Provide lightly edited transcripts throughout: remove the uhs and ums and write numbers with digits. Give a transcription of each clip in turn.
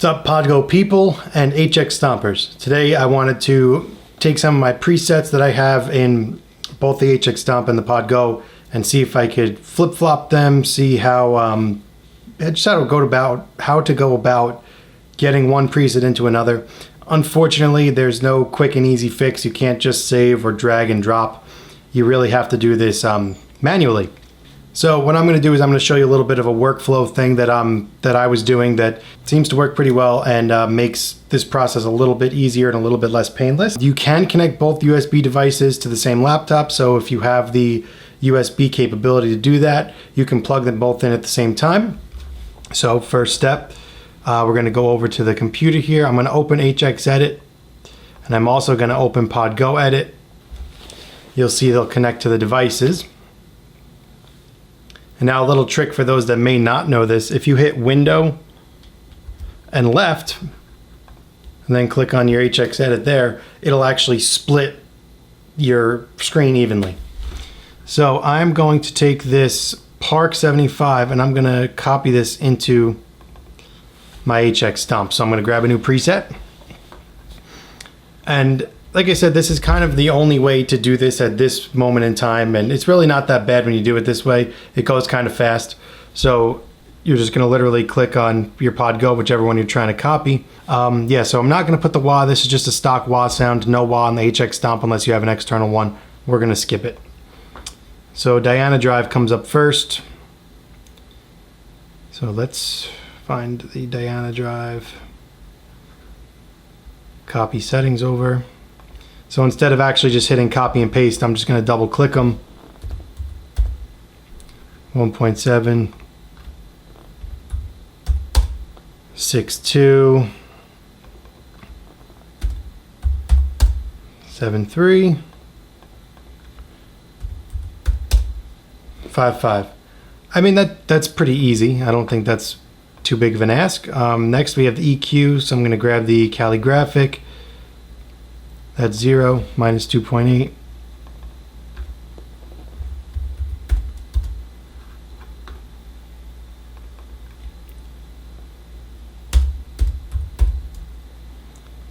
What's up, Podgo people and HX Stompers? Today I wanted to take some of my presets that I have in both the HX Stomp and the Podgo and see if I could flip-flop them, see how just how to go about getting one preset into another. Unfortunately, there's no quick and easy fix. You can't just save or drag and drop. You really have to do this manually. So what I'm going to do is I'm going to show you a little bit of a workflow thing that I was doing that seems to work pretty well and makes this process a little bit easier and a little bit less painless. You can connect both USB devices to the same laptop, so if you have the USB capability to do that, you can plug them both in at the same time. So first step, we're going to go over to the computer here. I'm going to open HX Edit, and I'm also going to open Podgo Edit. You'll see they'll connect to the devices. And now a little trick for those that may not know this, if you hit Window and left, and then click on your HX Edit there, it'll actually split your screen evenly. So I'm going to take this Park 75 and I'm going to copy this into my HX Stomp. So I'm going to grab a new preset. And like I said, this is kind of the only way to do this at this moment in time, and it's really not that bad when you do it this way. It goes kind of fast. So you're just going to literally click on your Podgo, whichever one you're trying to copy. Yeah, so I'm not going to put the wah. This is just a stock wah sound. No wah on the HX Stomp unless you have an external one. We're going to skip it. So Diana Drive comes up first. So let's find the Diana Drive. Copy settings over. So instead of actually just hitting copy and paste, I'm just going to double click them. 1.7, 6.2, 7.3, 5.5. I mean, that's pretty easy. I don't think that's too big of an ask. Next we have the EQ, so I'm going to grab the calligraphic. That's 0, minus 2.8.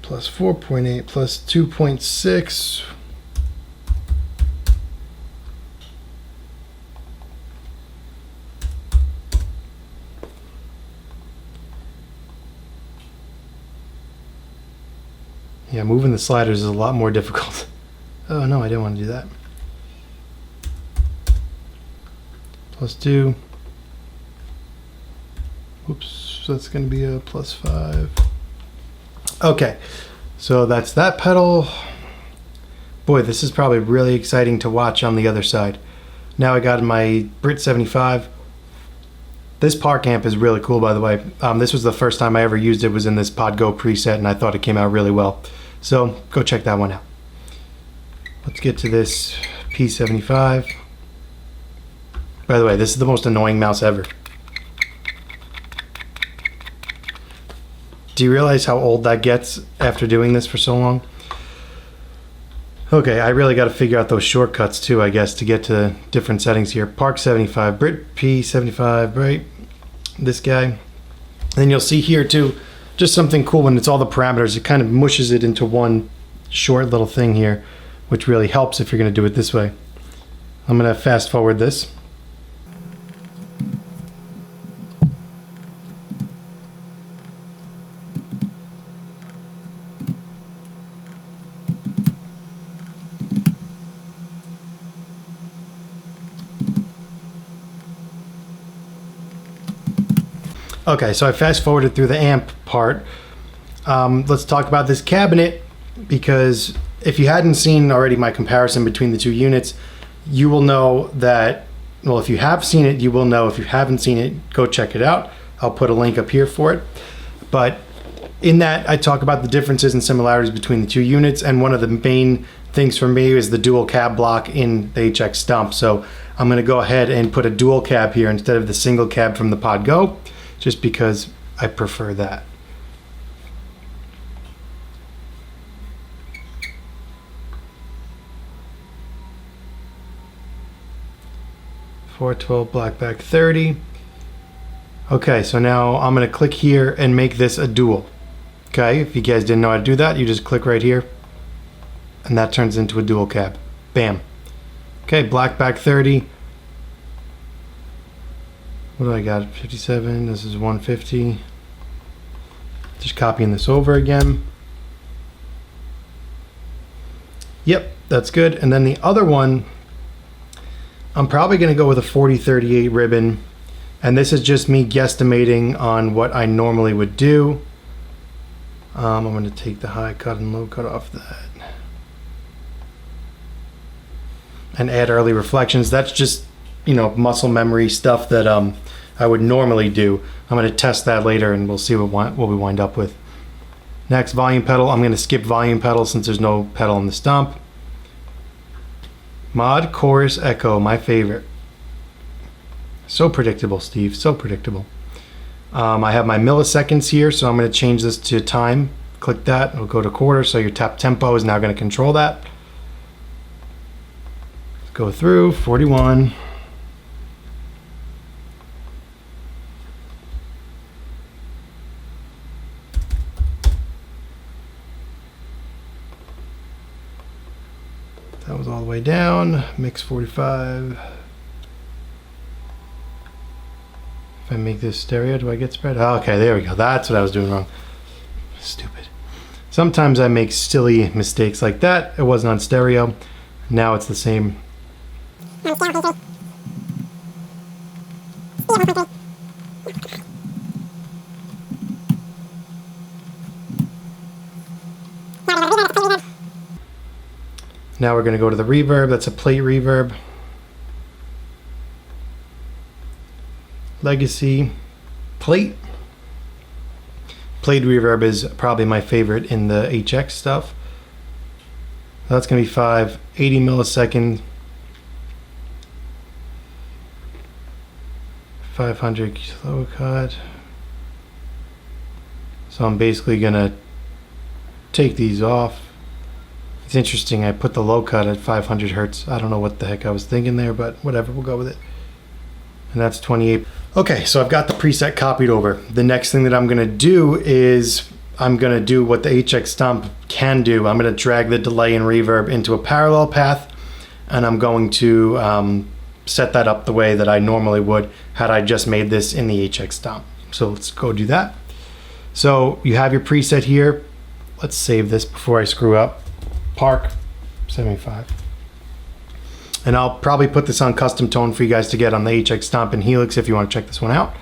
Plus 4.8, plus 2.6. Yeah, moving the sliders is a lot more difficult. Oh no, I didn't want to do that. Plus 2. Oops, that's going to be a plus 5. Okay, so that's that pedal. Boy, this is probably really exciting to watch on the other side. Now I got my Brit 75. This Park amp is really cool, by the way. This was the first time I ever used it, was in this Podgo preset, and I thought it came out really well. So go check that one out. Let's get to this P75. By the way, this is the most annoying mouse ever. Do you realize how old that gets after doing this for so long? Okay, I really got to figure out those shortcuts too, I guess, to get to different settings here. Park 75, Brit P75, right? This guy. And then you'll see here too, just something cool when it's all the parameters. It kind of mushes it into one short little thing here, which really helps if you're going to do it this way. I'm going to fast forward this. Okay, so I fast forwarded through the amp part. Let's talk about this cabinet, because if you hadn't seen already my comparison between the two units, you will know that, well, if you have seen it, you will know. If you haven't seen it, go check it out. I'll put a link up here for it. But in that, I talk about the differences and similarities between the two units, and one of the main things for me is the dual cab block in the HX Stomp. So I'm going to go ahead and put a dual cab here instead of the single cab from the Podgo, just because I prefer that. .412 Blackback 30. Okay, so now I'm going to click here and make this a dual. Okay, if you guys didn't know how to do that, you just click right here and that turns into a dual cab. Bam. Okay, black back 30. What do I got? 57. This is 150. Just copying this over again. Yep, that's good. And then the other one, I'm probably going to go with a 4038 ribbon. And this is just me guesstimating on what I normally would do. I'm going to take the high cut and low cut off that. And add early reflections. That's just, you know, muscle memory stuff that I would normally do. I'm going to test that later and we'll see what we wind up with. Next, volume pedal. I'm going to skip volume pedal since there's no pedal in the Stomp. Mod, chorus, echo, my favorite. So predictable, Steve, so predictable. I have my milliseconds here, so I'm going to change this to time. Click that, it'll go to quarter, so your tap tempo is now going to control that. Let's go through 41. That was all the way down. Mix 45. If I make this stereo, do I get spread? Oh, okay, there we go. That's what I was doing wrong. Stupid. Sometimes I make silly mistakes like that. It wasn't on stereo. Now it's the same. Now we're going to go to the reverb. That's a plate reverb. Legacy plate. Plate reverb is probably my favorite in the HX stuff. That's going to be 80 millisecond, 500 kilo cut. So I'm basically going to take these off. It's interesting, I put the low cut at 500 hertz. I don't know what the heck I was thinking there, but whatever, we'll go with it. And that's 28. Okay, so I've got the preset copied over. The next thing that I'm gonna do is I'm gonna do what the HX Stomp can do. I'm gonna drag the delay and reverb into a parallel path, and I'm going to set that up the way that I normally would had I just made this in the HX Stomp. So let's go do that. So you have your preset here. Let's save this before I screw up. Park 75. And I'll probably put this on custom tone for you guys to get on the HX Stomp and Helix if you want to check this one out.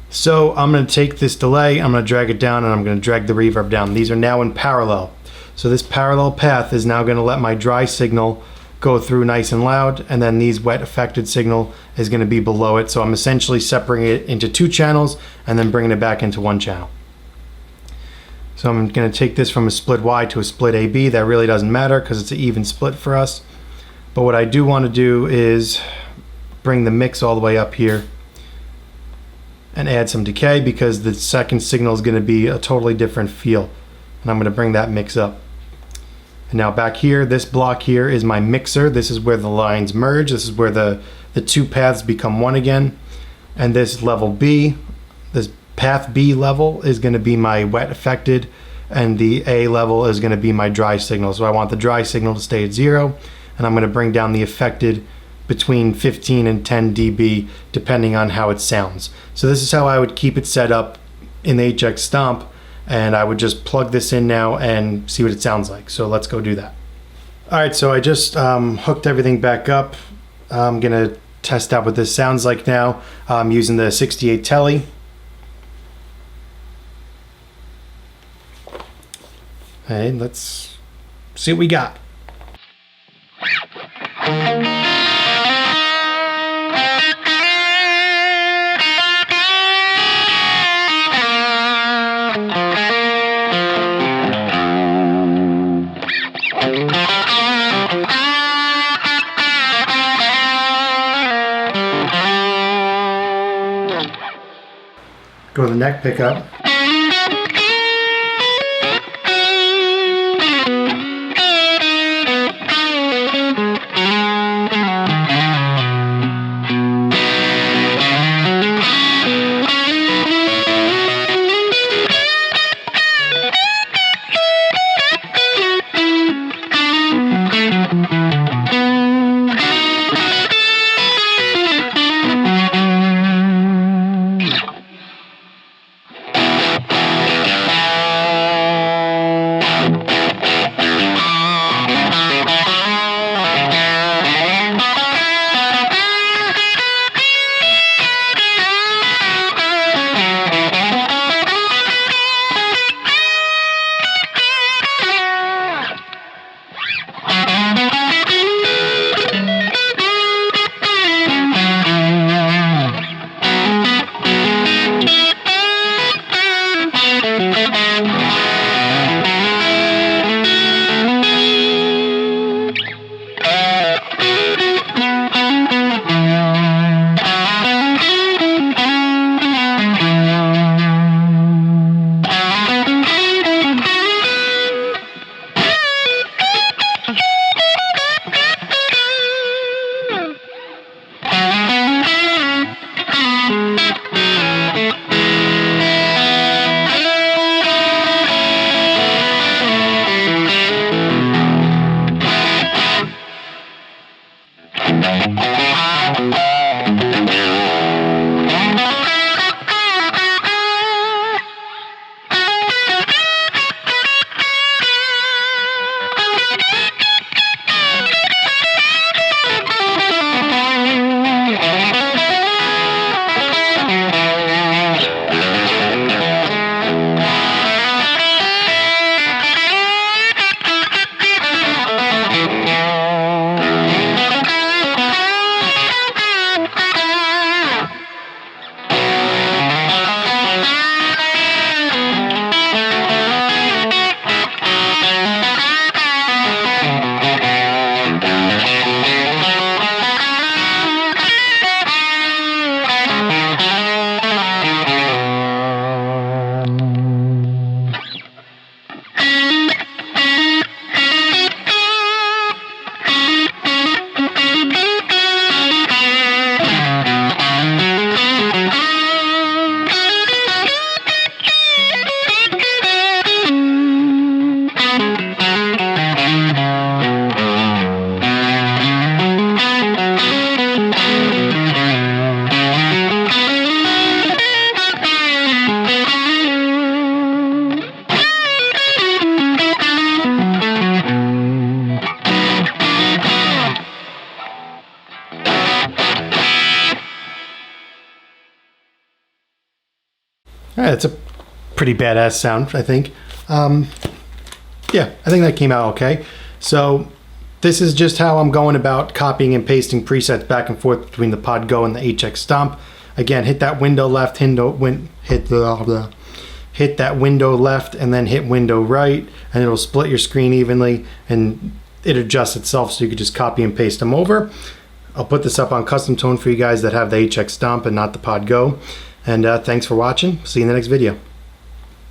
So I'm going to take this delay, I'm going to drag it down, and I'm going to drag the reverb down. These are now in parallel. So this parallel path is now going to let my dry signal go through nice and loud, and then these wet affected signal is going to be below it. So I'm essentially separating it into two channels and then bringing it back into one channel. So I'm going to take this from a split Y to a split AB. That really doesn't matter because it's an even split for us. But what I do want to do is bring the mix all the way up here and add some decay because the second signal is going to be a totally different feel. And I'm going to bring that mix up. And now back here, this block here is my mixer. This is where the lines merge. This is where the two paths become one again. And this level B, this path B level is going to be my wet affected, and the A level is going to be my dry signal. So I want the dry signal to stay at 0, and I'm going to bring down the affected between 15 and 10 dB depending on how it sounds. So this is how I would keep it set up in the HX Stomp, and I would just plug this in now and see what it sounds like. So let's go do that. All right, so I just hooked everything back up. I'm going to test out what this sounds like now. I'm using the 68 Tele. Hey, let's see what we got. Go to the neck pickup. That's a pretty badass sound, I think. Yeah, I think that came out okay. So this is just how I'm going about copying and pasting presets back and forth between the Pod Go and the HX Stomp. Again, hit that window left, hit that window left, and then hit window right, and it'll split your screen evenly, and it adjusts itself so you can just copy and paste them over. I'll put this up on custom tone for you guys that have the HX Stomp and not the Pod Go. And thanks for watching. See you in the next video.